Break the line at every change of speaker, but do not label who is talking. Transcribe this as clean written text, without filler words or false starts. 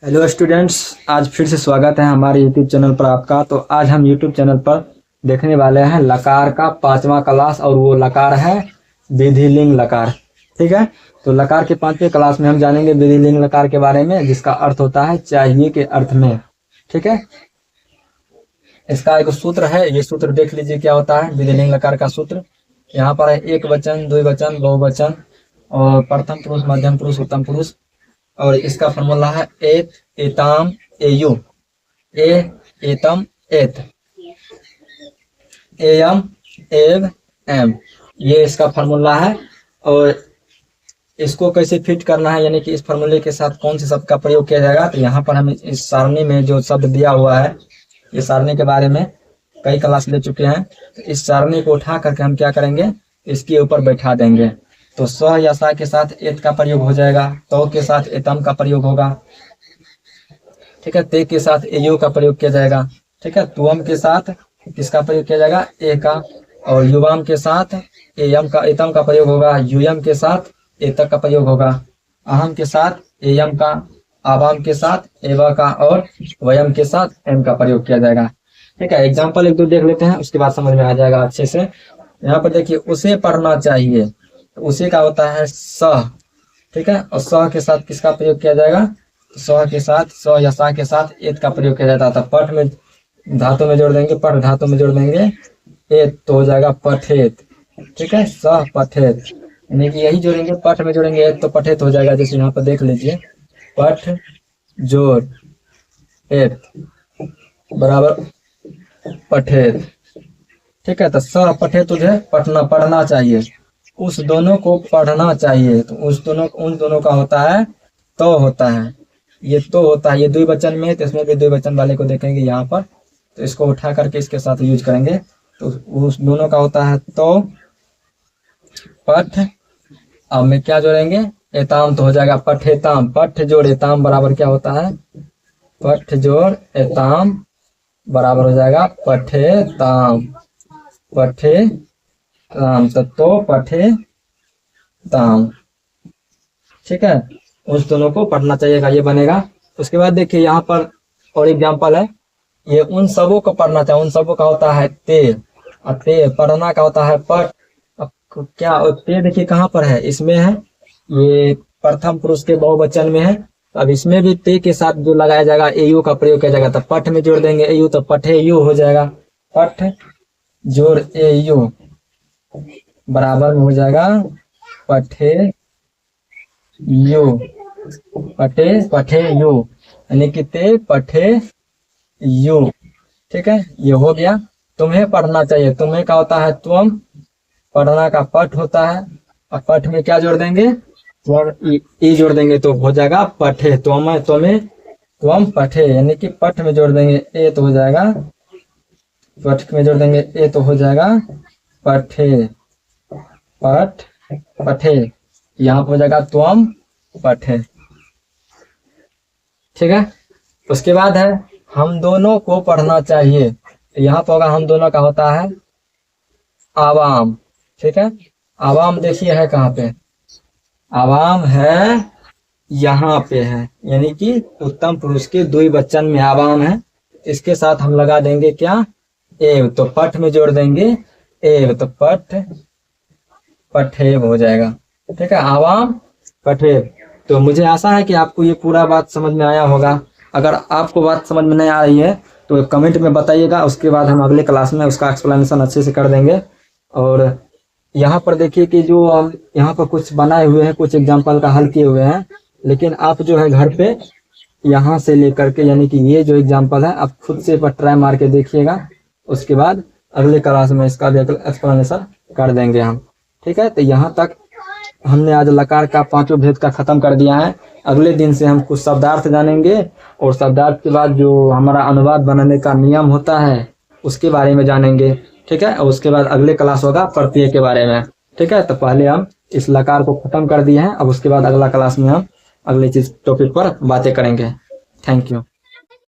Hello students, आज फिर से स्वागत है हमारे यूट्यूब चैनल पर आपका। तो आज हम यूट्यूब चैनल पर देखने वाले हैं लकार का 5वां क्लास, और वो लकार है विधिलिंग लकार। ठीक है, तो लकार के 5वें क्लास में हम जानेंगे विधिलिंग लकार के बारे में, जिसका अर्थ होता है चाहिए के अर्थ में। ठीक है, इसका एक सूत्र है, ये सूत्र देख लीजिए क्या होता है विधिलिंग लकार का सूत्र। यहाँ पर है एक वचन, द्विवचन, बहुवचन और प्रथम पुरुष, मध्यम पुरुष, उत्तम पुरुष। और इसका फॉर्मूला है एत, एताम, एयु, एतम, एत, एयम, एव, एम, ये इसका फॉर्मूला है। और इसको कैसे फिट करना है, यानी कि इस फॉर्मूले के साथ कौन से शब्द का प्रयोग किया जाएगा, तो यहाँ पर हम इस सारणी में जो शब्द दिया हुआ है, ये सारणी के बारे में कई क्लास ले चुके हैं। तो इस सारणी को उठा करके हम क्या करेंगे, इसके ऊपर बैठा देंगे। तो स या सा के साथ एत का प्रयोग हो जाएगा, तो के साथ एतम का प्रयोग होगा। ठीक है, ते के साथ एयु का प्रयोग किया जाएगा। ठीक है, तुअम के साथ किसका प्रयोग किया जाएगा, ए का। और युवाम के साथ एयम का, एतम का प्रयोग होगा। युयम के साथ एतक का प्रयोग होगा। अहम के साथ एयम का, आवाम के साथ एवा का, और वयम के साथ एम का प्रयोग किया जाएगा। ठीक है, एग्जाम्पल एक दो देख लेते हैं, उसके बाद समझ में आ जाएगा अच्छे से। यहाँ पर देखिए, उसे पढ़ना चाहिए, तो उसे का होता है सह। ठीक है, और सह के साथ किसका प्रयोग किया जाएगा, सह के साथ, स या सा के साथ एत का प्रयोग किया जाता था। पठ में धातु में जोड़ देंगे, पठ धातु में जोड़ देंगे एत, तो हो जाएगा पठेत। ठीक है, सह पठेत, यानी कि यही जोड़ेंगे, पठ में जोड़ेंगे एत तो पठेत हो जाएगा। जैसे यहाँ पर देख लीजिए, पठ जोड़ एत बराबर पठेत। ठीक है, तो सह पठेत, तुझे पढ़ना, पढ़ना चाहिए, उस दोनों को पढ़ना चाहिए। तो उस दोनों, उन दोनों का होता है तो होता है, ये तो होता है, ये द्विवचन में, तो इसमें भी द्विवचन वाले को देखेंगे यहाँ पर, तो इसको उठा करके इसके साथ यूज करेंगे। तो उस दोनों का होता है तो पठ। अब में क्या जोड़ेंगे, एताम, तो हो जाएगा पठेताम। पठ जोड़ एताम बराबर क्या होता है, पठ जोड़ एताम बराबर हो जाएगा पठेताम। पठे ताम, तो पठे ताम। ठीक है, उस दोनों को पढ़ना चाहिएगा, ये बनेगा। उसके बाद देखिए यहाँ पर और एग्जांपल है, ये उन सबों को पढ़ना चाहिए, उन सबों का होता है ते, और ते पढ़ना का होता है पठ। अब क्या, और ते देखिए कहाँ पर है, इसमें है, ये प्रथम पुरुष के बहुवचन में है। अब इसमें भी ते के साथ जो लगाया जाएगा, एयु का प्रयोग किया जाएगा। तो पठ में जोड़ देंगे एयु, तो पठे यु हो जाएगा। पठ जोड़ एयु बराबर में हो जाएगा पठे यू, पठे, पठे यू, यानी कि ते पठे यू। ठीक है, ये हो गया। तुम्हें पढ़ना चाहिए, तुम्हें का होता है तुम, पढ़ना का पठ होता है, और पठ में क्या जोड़ देंगे, ई जोड़ देंगे, तो हो जाएगा पठे। तुम्हें, तुम्हें, तुम पठे, यानी कि पठ में जोड़ देंगे ए, तो हो जाएगा पठ में जोड़ देंगे ए, तो हो जाएगा पठे, पठ, पठे, यहाँ पर हो जाएगा तुम पठे। ठीक है, उसके बाद है हम दोनों को पढ़ना चाहिए, यहाँ पर होगा हम दोनों का होता है आवाम। ठीक है, आवाम देखिए है कहाँ पे, आवाम है यहाँ पे है, यानी कि उत्तम पुरुष के द्विवचन में आवाम है। इसके साथ हम लगा देंगे क्या, एव, तो पठ में जोड़ देंगे एव, तो पठ पठेव हो जाएगा। ठीक है, आवाम पठेव। तो मुझे आशा है कि आपको ये पूरा बात समझ में आया होगा। अगर आपको बात समझ में नहीं आ रही है तो कमेंट में बताइएगा, उसके बाद हम अगले क्लास में उसका एक्सप्लेनेशन अच्छे से कर देंगे। और यहाँ पर देखिए कि जो हम यहाँ पर कुछ बनाए हुए हैं, कुछ एग्जाम्पल का हल किए हुए हैं, लेकिन आप जो है घर पे यहाँ से लेकर के, यानी कि ये जो एग्जाम्पल है आप खुद से पर ट्राई मार के देखिएगा, उसके बाद अगले क्लास में इसका भी एक्सप्लेनेशन कर देंगे हम। ठीक है, तो यहाँ तक हमने आज लकार का 5वां भेद का खत्म कर दिया है। अगले दिन से हम कुछ शब्दार्थ जानेंगे, और शब्दार्थ के बाद जो हमारा अनुवाद बनाने का नियम होता है उसके बारे में जानेंगे। ठीक है, और उसके बाद अगले क्लास होगा प्रत्यय के बारे में। ठीक है, तो पहले हम इस लकार को खत्म कर दिए हैं, अब उसके बाद अगला क्लास में हम अगले चीज टॉपिक पर बातें करेंगे। Thank you.